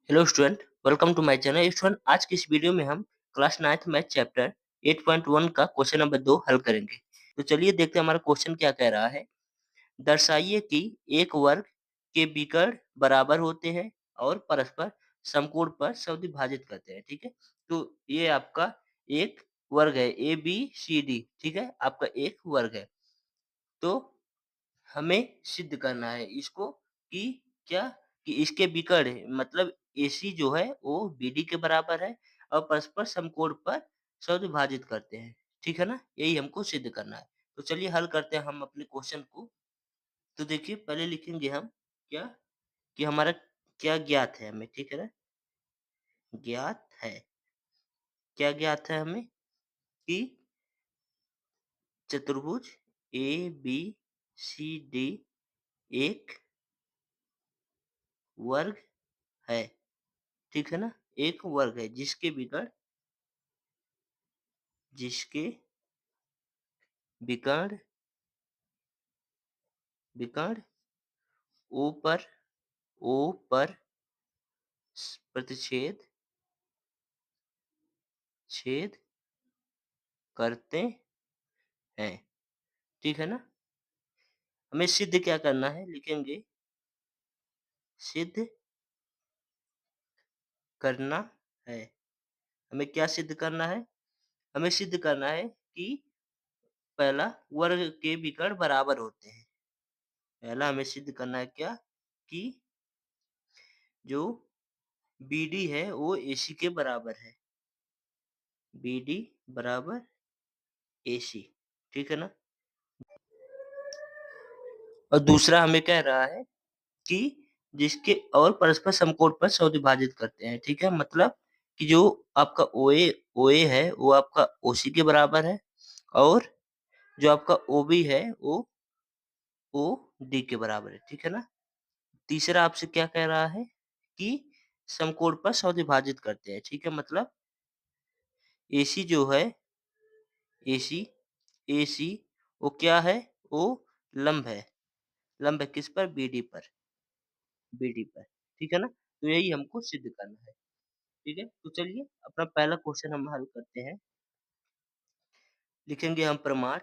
Hello student, welcome to my channel. Student, आज की इस वीडियो में हम क्लास 9th मैथ चैप्टर 8.1 का क्वेश्चन नंबर 2 हल करेंगे। तो चलिए देखते हैं हमारा क्वेश्चन क्या कह रहा है। दर्शाइए कि एक वर्ग के विकर्ण बराबर होते हैं और परस्पर समकोण पर विभाजित करते हैं। ठीक है, तो ये आपका एक वर्ग है ए बी सी डी। ठीक है, आपका एक वर्ग है। तो हमें सिद्ध करना है इसको कि क्या कि इसके विकर्ण मतलब एसी जो है वो बीडी के बराबर है और परस्पर समकोण पर विभाजित करते हैं। ठीक है ना, यही हमको सिद्ध करना है। तो चलिए हल करते हैं हम अपने क्वेश्चन को। तो देखिए पहले लिखेंगे हम क्या कि हमारा क्या ज्ञात है हमें। ठीक है ना, ज्ञात है, क्या ज्ञात है हमें कि चतुर्भुज ए बी सी डी एक वर्ग है। ठीक है ना, एक वर्ग है जिसके विकर्ण विकर्ण ओ पर ओ पर प्रतिच्छेद छेद करते हैं। ठीक है ना, हमें सिद्ध क्या करना है, लिखेंगे सिद्ध करना है। हमें क्या सिद्ध करना है, हमें सिद्ध करना है कि पहला वर्ग के विकर्ण बराबर होते हैं। पहला हमें सिद्ध करना है क्या कि जो बीडी है वो एसी के बराबर है। बीडी बराबर एसी। ठीक है ना, और दूसरा हमें कह रहा है कि जिसके और परस्पर समकोण पर विभाजित करते हैं। ठीक है, मतलब कि जो आपका ओए है वो आपका ओसी के बराबर है और जो आपका ओबी है वो ओ डी के बराबर है। ठीक है ना, तीसरा आपसे क्या कह रहा है कि समकोण पर विभाजित करते हैं। ठीक है, मतलब एसी जो है एसी एसी वो क्या है, वो लंब है। लंब है किस पर, बीडी पर, बीडी पर। ठीक है ना, तो यही हमको सिद्ध करना है। ठीक है, तो चलिए अपना पहला क्वेश्चन हम हल करते हैं। लिखेंगे हम प्रमाण।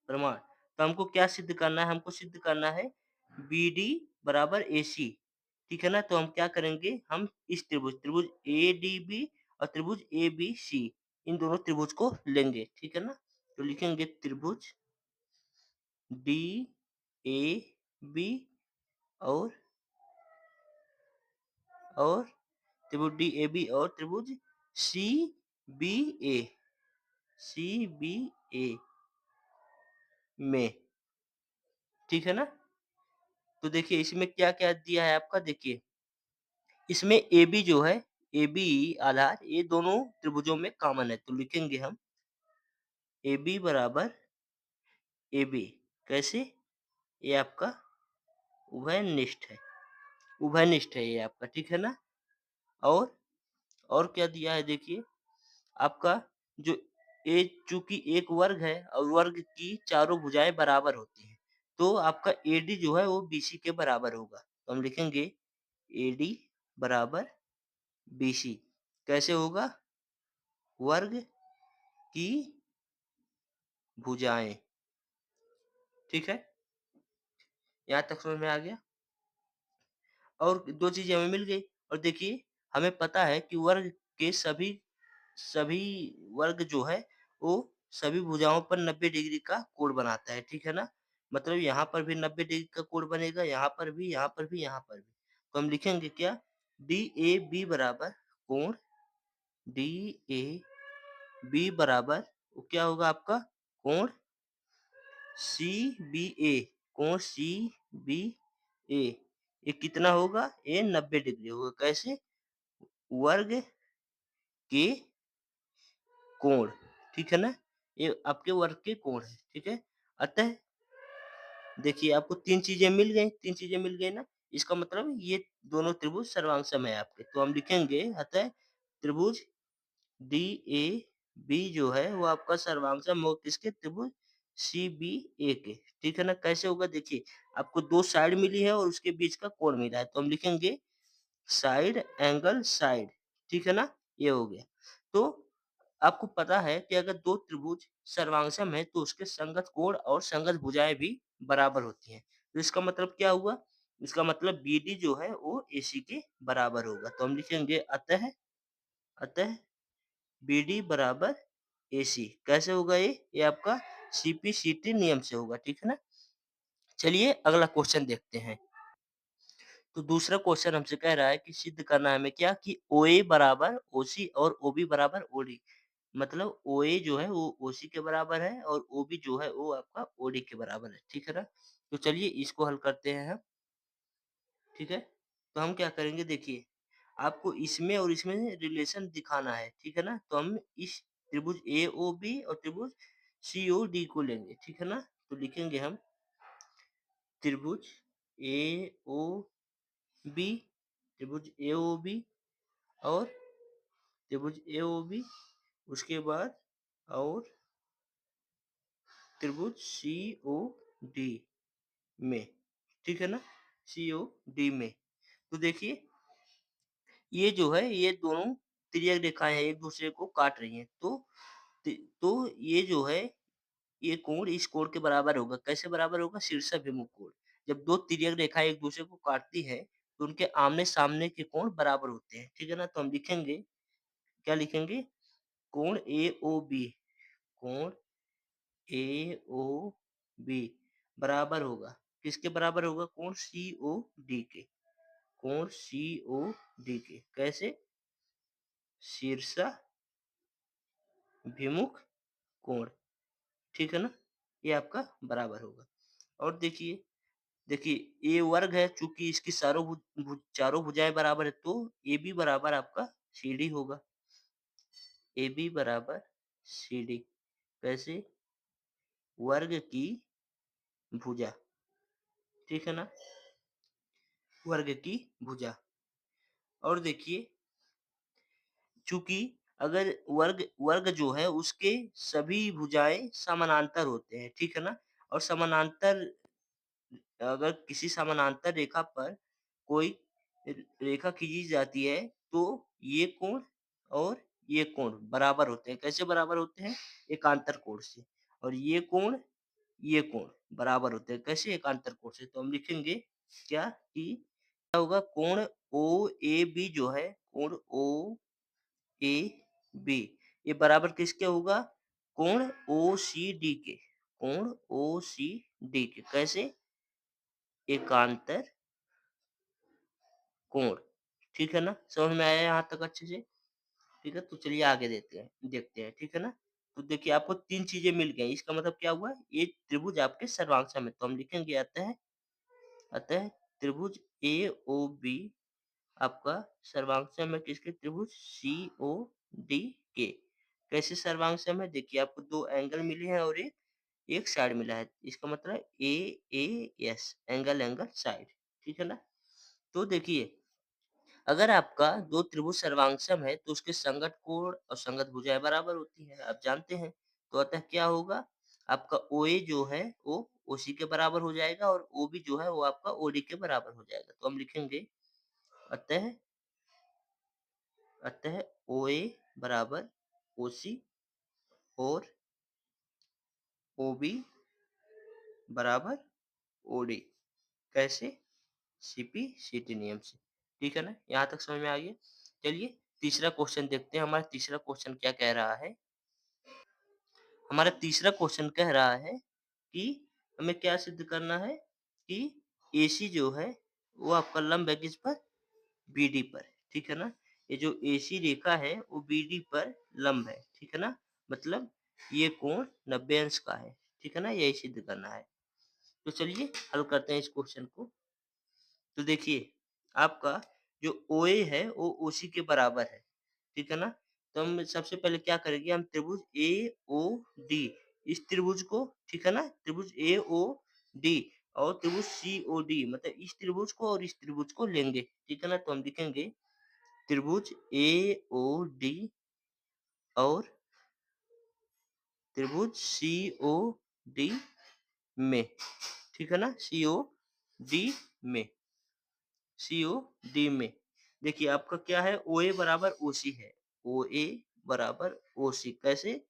प्रमाण, तो हमको क्या सिद्ध करना है, हमको सिद्ध करना है बीडी बराबर एसी। ठीक है ना, तो हम क्या करेंगे, हम इस त्रिभुज त्रिभुज ए डी बी और त्रिभुज ए बी सी, इन दोनों त्रिभुज को लेंगे। ठीक है ना, तो लिखेंगे त्रिभुज डी ए बी और और त्रिभुज डी ए बी और त्रिभुज सी बी ए, सी बी ए में। ठीक है ना, तो देखिए इसमें क्या-क्या दिया है आपका, देखिए इसमें AB जो है, AB आधार ये दोनों त्रिभुजों में कॉमन है, तो लिखेंगे हम AB बराबर AB। कैसे, ये आपका उभयनिष्ठ है, उभयनिष्ठ है ये आपका। ठीक है ना, और और क्या दिया है देखिए, आपका जो ए चूंकि एक वर्ग है और वर्ग की चारों भुजाएं बराबर होती हैं, तो आपका AD जो है वो BC के बराबर होगा। तो हम लिखेंगे AD बराबर BC। कैसे होगा, वर्ग की भुजाएं। ठीक है, यहाँ तक समझ में आ गया। और 2 चीज़ें हमें मिल गई। और देखिए हमें पता है कि वर्ग के सभी सभी वर्ग जो है वो सभी भुजाओं पर 90 डिग्री का कोण बनाता है। ठीक है ना, मतलब यहाँ पर भी 90 डिग्री का कोण बनेगा, यहाँ पर भी, यहाँ पर भी, यहाँ पर भी। तो हम लिखेंगे क्या, डी ए बी बराबर कोण डी ए बी बराबर वो क्या होगा आपका कोण सी बी ए, कोण सी बी ए, ये कितना होगा, ये 90 डिग्री होगा। कैसे, वर्ग के कोण। ठीक है ना, ये आपके वर्ग के कोण है। ठीक है, अतः देखिए आपको 3 चीजें मिल गई, 3 चीजें मिल गई ना, इसका मतलब ये दोनों त्रिभुज सर्वांग है आपके। तो हम लिखेंगे अतः त्रिभुज डी ए बी जो है वो आपका सर्वांग किसके, त्रिभुज सी बी ए के। ठीक है ना, कैसे होगा देखिए, आपको 2 साइड मिली है और उसके बीच का कोण मिला है, तो हम लिखेंगे साइड एंगल साइड, ठीक है ना? ये हो गया। तो आपको पता है कि अगर 2 त्रिभुज सर्वांगसम है तो उसके संगत कोण और संगत भुजाएँ भी बराबर होती हैं। तो इसका मतलब क्या हुआ? इसका मतलब बीडी जो है वो एसी के बराबर होगा। तो हम लिखेंगे अतः बीडी बराबर एसी। कैसे होगा ये? ये आपका सीपी-सीटी नियम से होगा, ठीक है ना? चलिए अगला क्वेश्चन देखते हैं। तो दूसरा क्वेश्चन हमसे कह रहा है कि सिद्ध करना है हमें क्या कि ओए बराबर ओसी और ओबी बराबर ओडी। मतलब ओए जो है वो ओसी के बराबर है और ओबी जो है वो आपका ओडी के बराबर है, ठीक है ना? तो चलिए इसको हल करते हैं हम, ठीक है? तो हम क्या करेंगे देखिए, आपको इसमें और इसमें रिलेशन दिखाना है, ठीक है ना? तो हम इस त्रिभुज एओबी और त्रिभुज सीओडी को लेंगे, ठीक है ना? तो लिखेंगे हम त्रिभुज एओबी, त्रिभुज एओबी और त्रिभुज एओबी, उसके बाद और त्रिभुज सीओडी में, ठीक है ना? सीओडी में। तो देखिए ये जो है ये दोनों तिर्यक रेखाएँ हैं, एक-दूसरे को काट रही हैं। तो ये जो है ये कोण इस कोण के बराबर होगा। कैसे बराबर होगा? शीर्षाभिमुख कोण। जब 2 तिर्यक रेखाएँ एक-दूसरे को काटती हैं, तो उनके आमने-सामने के कोण बराबर होते हैं, ठीक है ना? तो हम लिखेंगे, क्या लिखेंगे? कोण एओबी, कोण एओबी बराबर होगा, किसके बराबर होगा? कोण सीओडी के, कोण सीओडी के। कैसे? शीर्षाभिमुख कोण, ठीक है ना? ये आपका बराबर होगा। और देखिए देखिए ए वर्ग है, चूँकि इसकी चारों भुजाएँ बराबर है, तो एबी बराबर आपका सीडी होगा। एबी बराबर सीडी। कैसे? वर्ग की भुजा, ठीक है ना? वर्ग की भुजा। और देखिए चूँकि अगर वर्ग वर्ग जो है उसके सभी भुजाएँ समानांतर होते हैं, ठीक है ना? और समानांतर अगर किसी समानांतर रेखा पर कोई रेखा खींची जाती है, तो ये कोण और ये कोण बराबर होते हैं। कैसे बराबर होते हैं? एकांतर कोण से। और ये कोण बराबर होते हैं। कैसे? एकांतर कोण से। तो हम लिखेंगे क्या कि क्या होगा? कोण ओएबी जो है, कोण ओएबी ये बराबर किसके होगा? कोण ओसीडी के, कोण ओसीडी के। कैसे? एकांतर कोण, ठीक है ना? समझ में आया यहाँ तक अच्छे से? ठीक है, तो चलिए आगे देखते हैं, ठीक है ना? तो देखिए आपको 3 चीज़ें मिल गई, इसका मतलब क्या हुआ? ये त्रिभुज आपके सर्वांग में, तो हम लिखेंगे अतः त्रिभुज एओबी आपका सर्वांग है किसके? त्रिभुज सीओडी के। कैसे सर्वांग है? देखिए आपको 2 एंगल मिले हैं और एक साइड मिला है, इसका मतलब एएस एंगल साइड, ठीक है ना? तो देखिए अगर आपका 2 त्रिभुज सर्वांगसम है तो उसके संगत कोण और संगत भुजाएँ बराबर होती हैं, आप जानते हैं। तो अतः क्या होगा? आपका ओए जो है वो ओसी के बराबर हो जाएगा और ओबी जो है वो आपका ओडी के बराबर हो जाएगा। तो हम लिखेंगे अतः अतः ओए बराबर ओसी और ओबी बराबर ओडी। कैसे? सीपी-सीटी नियम से। ठीक है ना? यहाँ तक समझ में आ गया? चलिए तीसरा क्वेश्चन देखते हैं, हमारा तीसरा क्वेश्चन क्या कह रहा है? हमारा तीसरा क्वेश्चन कह रहा है कि हमें क्या सिद्ध करना है कि एसी जो है वो आपका लंब है किस पर? बीडी पर, ठीक है ना? ये जो एसी रेखा है वो बीडी पर लंब है, ठीक है ना? मतलब ये कोण 90 अंश का है, ठीक है ना? यही सिद्ध करना है। तो चलिए हल करते हैं इस क्वेश्चन को। तो देखिए आपका जो ओए है वो ओसी के बराबर है, ठीक है ना? तो हम सबसे पहले क्या करेंगे, हम त्रिभुज एओडी इस त्रिभुज को, ठीक है ना? त्रिभुज एओडी और त्रिभुज सीओडी मतलब इस त्रिभुज को और इस त्रिभुज को लेंगे, ठीक है ना? तो हम लिखेंगे त्रिभुज एओडी और त्रिभुज सीओडी में, ठीक है ना? सीओडी डी में, सीओ डी में। देखिए आपका क्या है, ओए बराबर ओसी है, ओए बराबर ओसी कैसे,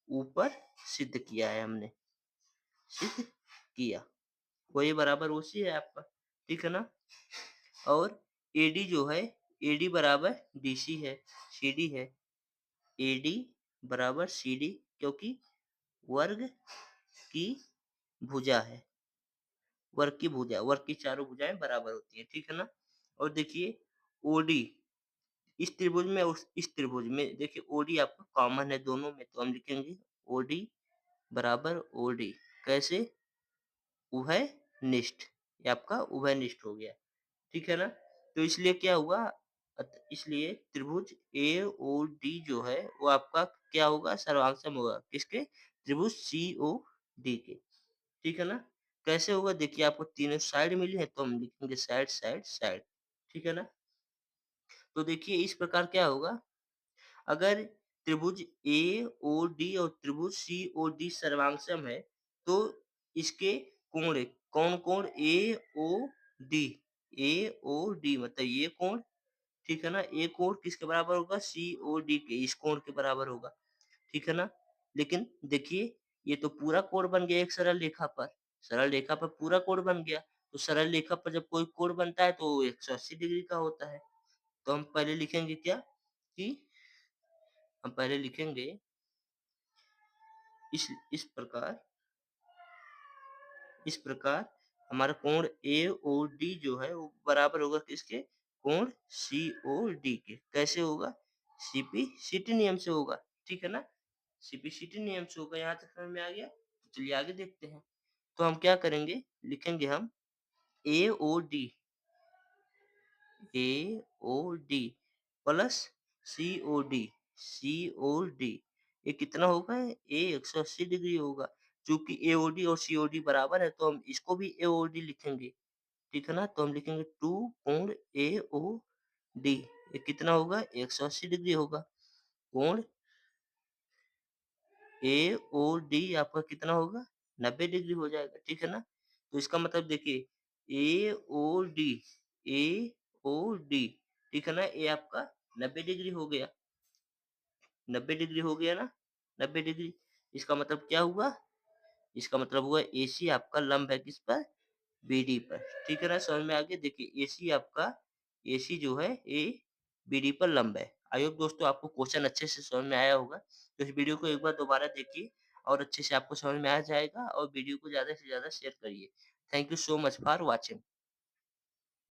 ऊपर सिद्ध किया है हमने, सिद्ध किया। ओए बराबर ओसी है आपका, ठीक है ना। और एडी जो है, एडी बराबर डीसी है, सीडी है, एडी बराबर सीडी, क्योंकि वर्ग की भुजा है, वर्ग की भुजा, वर्ग की चारों भुजाएं बराबर होती हैं, ठीक है ना। और देखिए ओडी, इस त्रिभुज में और इस त्रिभुज में, देखिए ओडी आपका कॉमन है दोनों में, तो हम लिखेंगे ओडी बराबर ओडी कैसे, उभयनिष्ठ, ये आपका उभयनिष्ठ हो गया, ठीक है ना। तो इसलिए क्या हुआ, इसलिए त्रिभुज ए ओ डी जो है वो आपका क्या होगा, सर्वांगसम होगा, किसके, त्रिभुज सी ओ डी के, ठीक है ना। कैसे होगा, देखिए आपको तीनों साइड मिली है तो हम लिखेंगे साइड साइड साइड, ठीक है ना। तो देखिए इस प्रकार क्या होगा, अगर त्रिभुज ए ओ डी और त्रिभुज सी ओ डी सर्वांगसम है, तो इसके कोण, कौन कोण, ए ओ डी, ए ओ डी मतलब ये कोण, ठीक है ना। ए कोण किसके बराबर होगा, सी ओ डी के, इस कोण के बराबर होगा, ठीक है ना। लेकिन देखिए ये तो पूरा कोण बन गया एक सरल रेखा पर पूरा कोण बन गया। तो सरल रेखा पर जब कोई कोण बनता है तो 180 डिग्री का होता है। तो हम पहले लिखेंगे क्या, कि हम पहले लिखेंगे इस प्रकार, इस प्रकार हमारा कोण ए ओ डी जो है वो बराबर होगा किसके, कोण सी ओ डी के, कैसे होगा, सीपी सीटी नियम से होगा, ठीक है ना। सीपी सीटी नियम से होगा, यहाँ तक समझ में आ गया। तो चलिए आगे देखते हैं। तो हम क्या करेंगे, लिखेंगे हम ए ओ डी, ए ओ डी प्लस सी ओ डी, सी ओ डी, ये कितना होगा, ए 180 डिग्री होगा। चूंकि एओडी और सीओडी बराबर है तो हम इसको भी एओडी लिखेंगे, ठीक है ना। तो हम लिखेंगे टू कोण ए ओ डी, ये कितना होगा, 180 डिग्री होगा। कोण ए ओ डी आपका कितना होगा, 90 डिग्री हो जाएगा, ठीक है ना। तो इसका मतलब देखिए ए ओ डी, ए ओ डी, ठीक है ना, ये आपका 90 डिग्री हो गया, 90 डिग्री हो गया ना, 90 डिग्री। इसका मतलब क्या हुआ, इसका मतलब हुआ एसी आपका लंब है किस पर, बीडी पर, ठीक है ना। समझ में आ गया। देखिए एसी आपका, एसी जो है ये बीडी पर लंब है। आई होप दोस्तों आपको क्वेश्चन अच्छे से समझ में आया होगा। तो इस वीडियो को एक बार दोबारा देखिए और अच्छे से आपको समझ में आ जाएगा, और वीडियो को ज़्यादा से ज़्यादा शेयर करिए। Thank you so much for watching.